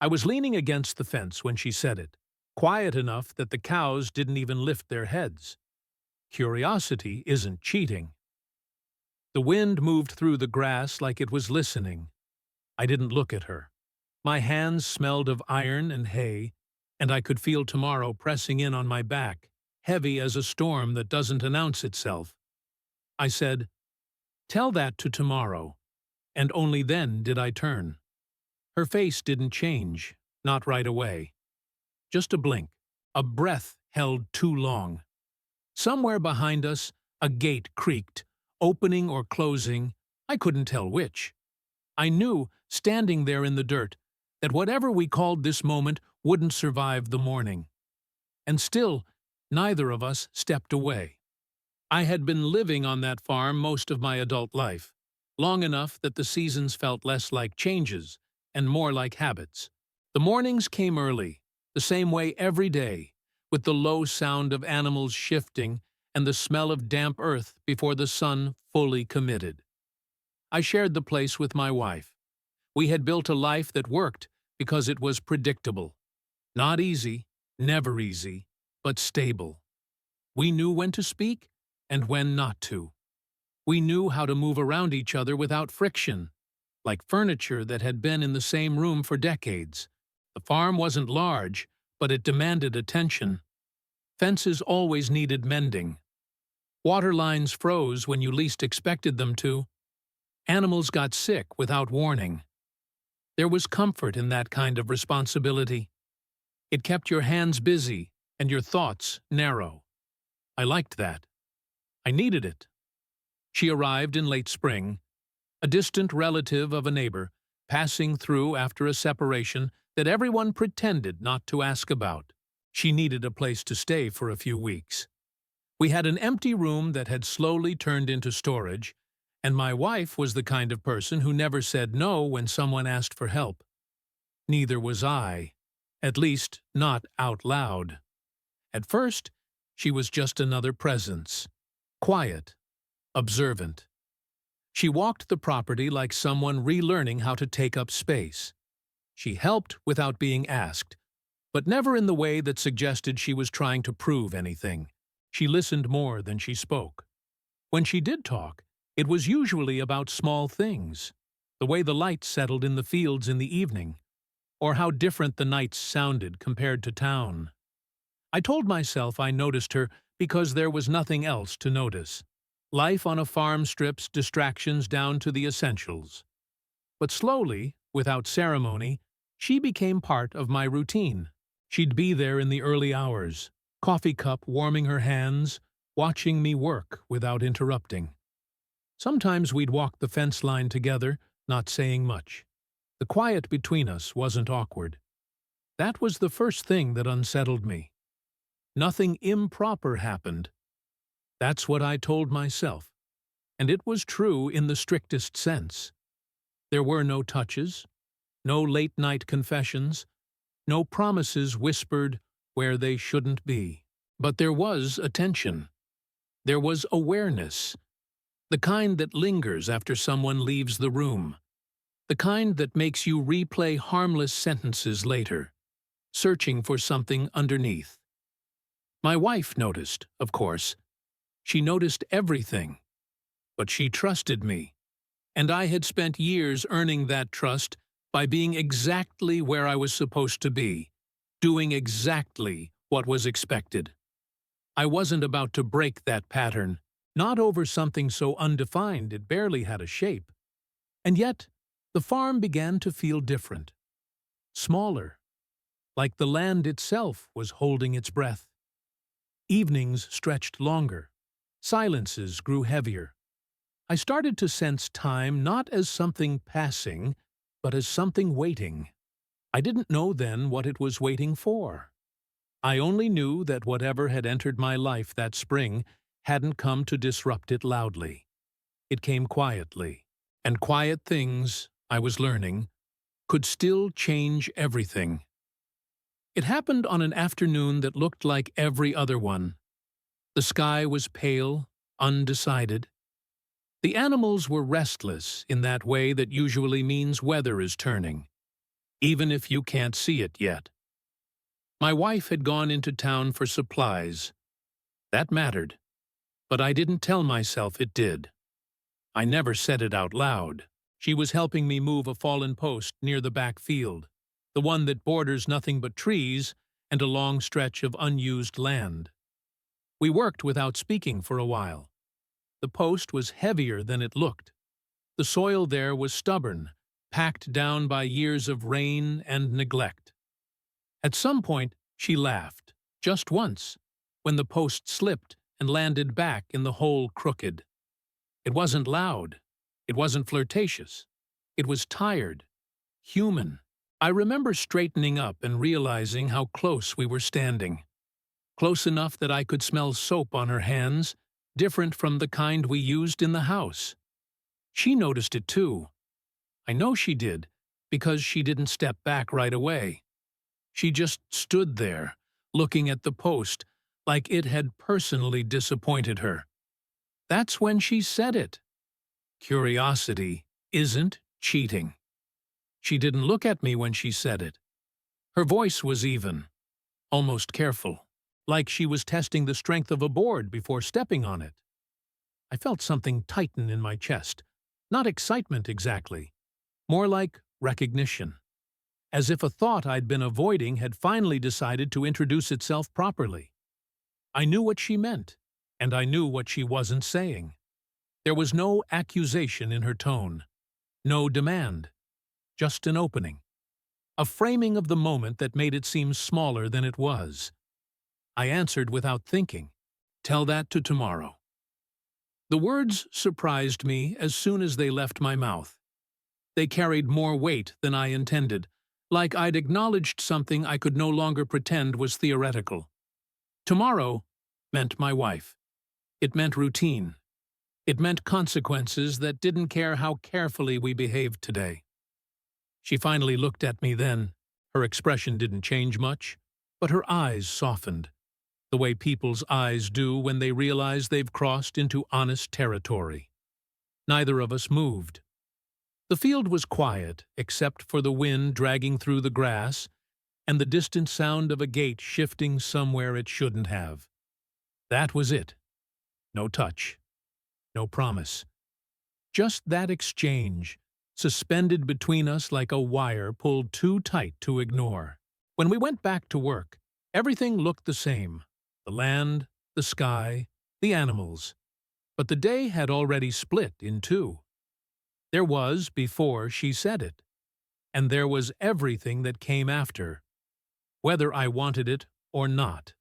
I was leaning against the fence when she said it, quiet enough that the cows didn't even lift their heads. Curiosity isn't cheating. The wind moved through the grass like it was listening. I didn't look at her. My hands smelled of iron and hay, and I could feel tomorrow pressing in on my back, heavy as a storm that doesn't announce itself. I said, "Tell that to tomorrow," and only then did I turn. Her face didn't change, not right away. Just a blink, a breath held too long. Somewhere behind us, a gate creaked, opening or closing, I couldn't tell which. I knew, standing there in the dirt, that whatever we called this moment wouldn't survive the morning. And still, neither of us stepped away. I had been living on that farm most of my adult life, long enough that the seasons felt less like changes and more like habits. The mornings came early, the same way every day, with the low sound of animals shifting and the smell of damp earth before the sun fully committed. I shared the place with my wife. We had built a life that worked because it was predictable. Not easy, never easy, but stable. We knew when to speak and when not to. We knew how to move around each other without friction, like furniture that had been in the same room for decades. The farm wasn't large, but it demanded attention. Fences always needed mending. Water lines froze when you least expected them to. Animals got sick without warning. There was comfort in that kind of responsibility. It kept your hands busy and your thoughts narrow. I liked that. I needed it. She arrived in late spring, a distant relative of a neighbor, passing through after a separation that everyone pretended not to ask about. She needed a place to stay for a few weeks. We had an empty room that had slowly turned into storage, and my wife was the kind of person who never said no when someone asked for help. Neither was I, at least not out loud. At first, she was just another presence, quiet, observant. She walked the property like someone relearning how to take up space. She helped without being asked, but never in the way that suggested she was trying to prove anything. She listened more than she spoke. When she did talk, it was usually about small things, the way the light settled in the fields in the evening, or how different the nights sounded compared to town. I told myself I noticed her because there was nothing else to notice. Life on a farm strips distractions down to the essentials. But slowly, without ceremony, she became part of my routine. She'd be there in the early hours, coffee cup warming her hands, watching me work without interrupting. Sometimes we'd walk the fence line together, not saying much. The quiet between us wasn't awkward. That was the first thing that unsettled me. Nothing improper happened. That's what I told myself, and it was true in the strictest sense. There were no touches, no late-night confessions, no promises whispered where they shouldn't be. But there was attention. There was awareness, the kind that lingers after someone leaves the room, the kind that makes you replay harmless sentences later, searching for something underneath. My wife noticed, of course. She noticed everything. But she trusted me, and I had spent years earning that trust by being exactly where I was supposed to be, doing exactly what was expected. I wasn't about to break that pattern, not over something so undefined it barely had a shape. And yet, the farm began to feel different, smaller, like the land itself was holding its breath. Evenings stretched longer. Silences grew heavier. I started to sense time not as something passing, but as something waiting. I didn't know then what it was waiting for. I only knew that whatever had entered my life that spring hadn't come to disrupt it loudly. It came quietly, and quiet things, I was learning, could still change everything. It happened on an afternoon that looked like every other one. The sky was pale, undecided. The animals were restless in that way that usually means weather is turning. even if you can't see it yet. My wife had gone into town for supplies. That mattered, but I didn't tell myself it did. I never said it out loud. She was helping me move a fallen post near the back field, the one that borders nothing but trees and a long stretch of unused land. We worked without speaking for a while. The post was heavier than it looked. The soil there was stubborn, packed down by years of rain and neglect. At some point, she laughed, just once, when the post slipped and landed back in the hole crooked. It wasn't loud. It wasn't flirtatious. It was tired, human. I remember straightening up and realizing how close we were standing. Close enough that I could smell soap on her hands, different from the kind we used in the house. She noticed it too. I know she did, because she didn't step back right away. She just stood there, looking at the post, like it had personally disappointed her. That's when she said it. Curiosity isn't cheating. She didn't look at me when she said it. Her voice was even, almost careful, like she was testing the strength of a board before stepping on it. I felt something tighten in my chest, not excitement exactly, more like recognition, as if a thought I'd been avoiding had finally decided to introduce itself properly. I knew what she meant, and I knew what she wasn't saying. There was no accusation in her tone, no demand, just an opening, a framing of the moment that made it seem smaller than it was. I answered without thinking, "Tell that to tomorrow." The words surprised me as soon as they left my mouth. They carried more weight than I intended, like I'd acknowledged something I could no longer pretend was theoretical. Tomorrow meant my wife. It meant routine. It meant consequences that didn't care how carefully we behaved today. She finally looked at me then. Her expression didn't change much, but her eyes softened, the way people's eyes do when they realize they've crossed into honest territory. Neither of us moved. The field was quiet, except for the wind dragging through the grass and the distant sound of a gate shifting somewhere it shouldn't have. That was it. No touch. No promise. Just that exchange, suspended between us like a wire pulled too tight to ignore. When we went back to work, everything looked the same. The land, the sky, the animals. But the day had already split in two. There was before she said it, and there was everything that came after, whether I wanted it or not.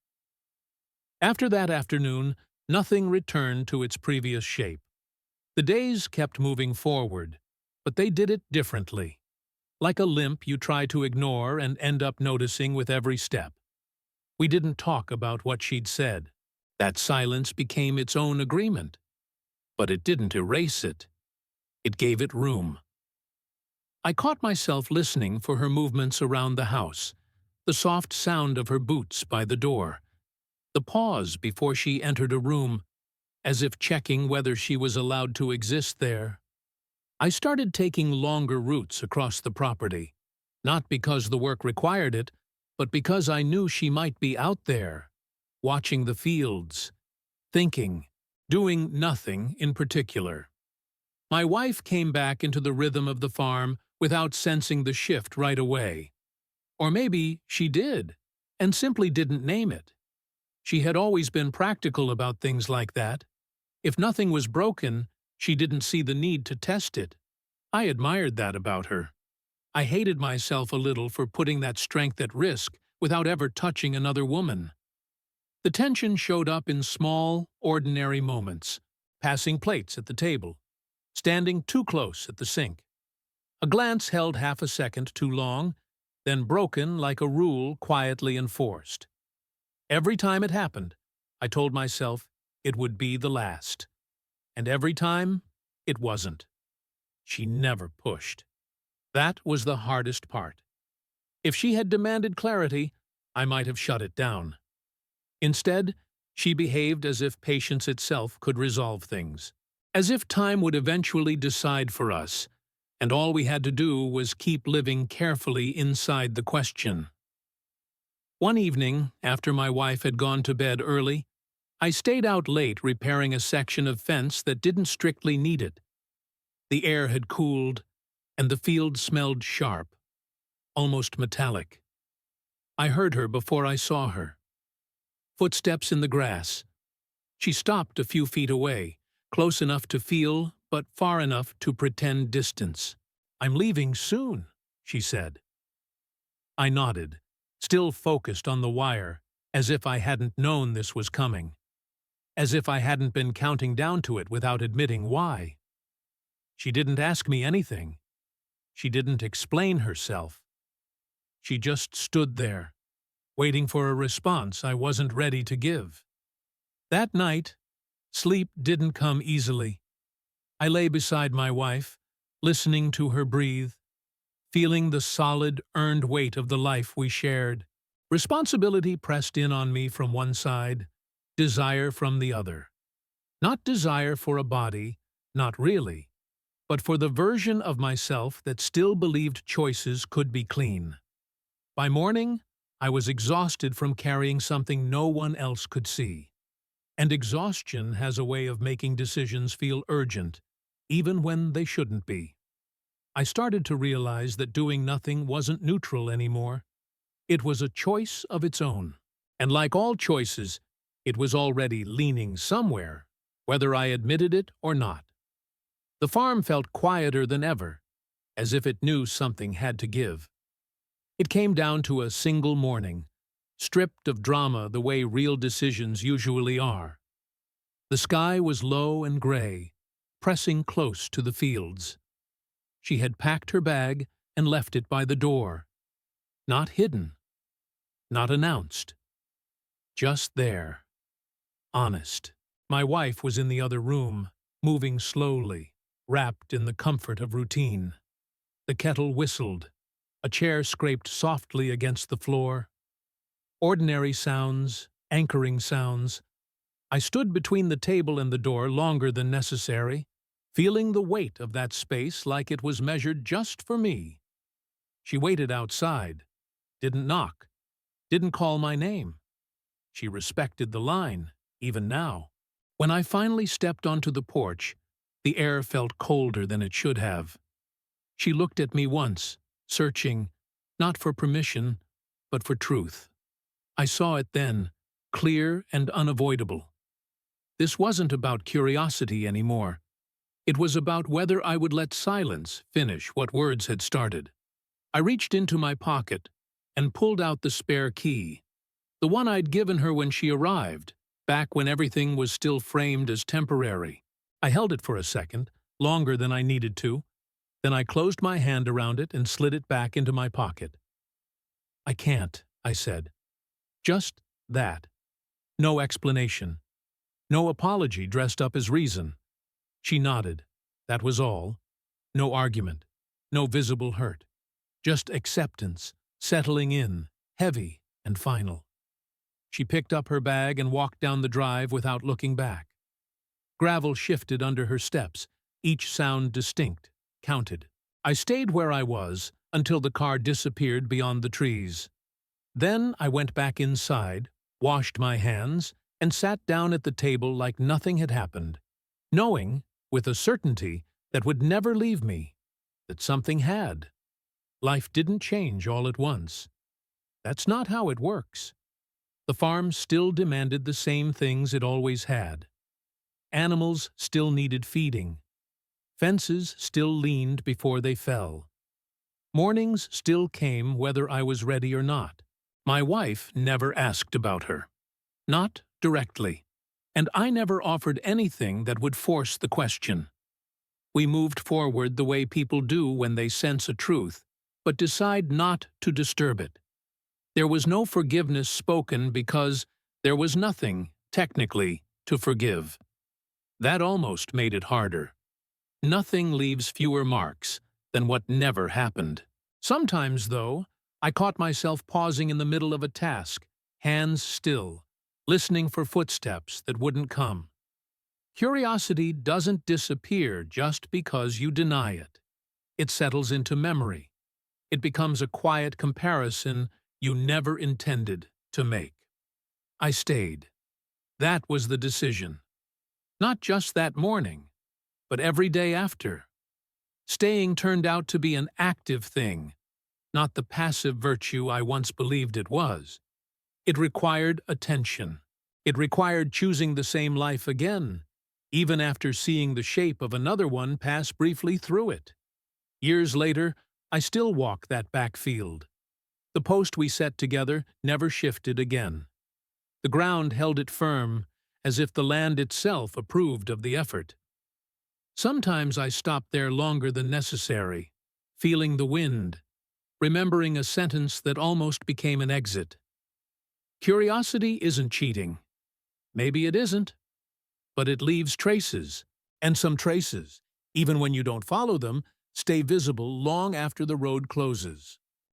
After that afternoon, nothing returned to its previous shape. The days kept moving forward, but they did it differently. Like a limp you try to ignore and end up noticing with every step. We didn't talk about what she'd said. That silence became its own agreement. But it didn't erase it. It gave it room. I caught myself listening for her movements around the house, the soft sound of her boots by the door, the pause before she entered a room, as if checking whether she was allowed to exist there. I started taking longer routes across the property, not because the work required it, but because I knew she might be out there, watching the fields, thinking, doing nothing in particular. My wife came back into the rhythm of the farm without sensing the shift right away. Or maybe she did, and simply didn't name it. She had always been practical about things like that. If nothing was broken, she didn't see the need to test it. I admired that about her. I hated myself a little for putting that strength at risk without ever touching another woman. The tension showed up in small, ordinary moments, passing plates at the table, standing too close at the sink. A glance held half a second too long, then broken like a rule quietly enforced. Every time it happened, I told myself it would be the last. And every time, it wasn't. She never pushed. That was the hardest part. If she had demanded clarity, I might have shut it down. Instead, she behaved as if patience itself could resolve things, as if time would eventually decide for us, and all we had to do was keep living carefully inside the question. One evening, after my wife had gone to bed early, I stayed out late repairing a section of fence that didn't strictly need it. The air had cooled, and the field smelled sharp, almost metallic. I heard her before I saw her. Footsteps in the grass. She stopped a few feet away, close enough to feel, but far enough to pretend distance. "I'm leaving soon," she said. I nodded, still focused on the wire, as if I hadn't known this was coming. As if I hadn't been counting down to it without admitting why. She didn't ask me anything. She didn't explain herself. She just stood there, waiting for a response I wasn't ready to give. That night, sleep didn't come easily. I lay beside my wife, listening to her breathe, feeling the solid, earned weight of the life we shared. Responsibility pressed in on me from one side, desire from the other. Not desire for a body, not really, but for the version of myself that still believed choices could be clean. By morning, I was exhausted from carrying something no one else could see. And exhaustion has a way of making decisions feel urgent, even when they shouldn't be. I started to realize that doing nothing wasn't neutral anymore. It was a choice of its own. And like all choices, it was already leaning somewhere, whether I admitted it or not. The farm felt quieter than ever, as if it knew something had to give. It came down to a single morning, stripped of drama the way real decisions usually are. The sky was low and gray, pressing close to the fields. She had packed her bag and left it by the door. Not hidden, not announced. Just there. Honest. My wife was in the other room, moving slowly, wrapped in the comfort of routine. The kettle whistled. A chair scraped softly against the floor. Ordinary sounds, anchoring sounds. I stood between the table and the door longer than necessary, feeling the weight of that space like it was measured just for me. She waited outside, didn't knock, didn't call my name. She respected the line, even now. When I finally stepped onto the porch, the air felt colder than it should have. She looked at me once, searching, not for permission, but for truth. I saw it then, clear and unavoidable. This wasn't about curiosity anymore. It was about whether I would let silence finish what words had started. I reached into my pocket and pulled out the spare key, the one I'd given her when she arrived, back when everything was still framed as temporary. I held it for a second, longer than I needed to. Then I closed my hand around it and slid it back into my pocket. "I can't," I said. Just that. No explanation. No apology dressed up as reason. She nodded. That was all. No argument. No visible hurt. Just acceptance, settling in, heavy and final. She picked up her bag and walked down the drive without looking back. Gravel shifted under her steps, each sound distinct, counted. I stayed where I was until the car disappeared beyond the trees. Then I went back inside, washed my hands, and sat down at the table like nothing had happened, knowing, with a certainty that would never leave me, that something had. Life didn't change all at once. That's not how it works. The farm still demanded the same things it always had. Animals still needed feeding. Fences still leaned before they fell. Mornings still came whether I was ready or not. My wife never asked about her. Not directly. And I never offered anything that would force the question. We moved forward the way people do when they sense a truth, but decide not to disturb it. There was no forgiveness spoken because there was nothing, technically, to forgive. That almost made it harder. Nothing leaves fewer marks than what never happened. Sometimes, though, I caught myself pausing in the middle of a task, hands still, listening for footsteps that wouldn't come. Curiosity doesn't disappear just because you deny it. It settles into memory. It becomes a quiet comparison you never intended to make. I stayed. That was the decision. Not just that morning, but every day after. Staying turned out to be an active thing, not the passive virtue I once believed it was. It required attention. It required choosing the same life again, even after seeing the shape of another one pass briefly through it. Years later, I still walk that back field. The post we set together never shifted again. The ground held it firm, as if the land itself approved of the effort. Sometimes I stop there longer than necessary, feeling the wind, remembering a sentence that almost became an exit. Curiosity isn't cheating. Maybe it isn't, but it leaves traces, and some traces, even when you don't follow them, stay visible long after the road closes.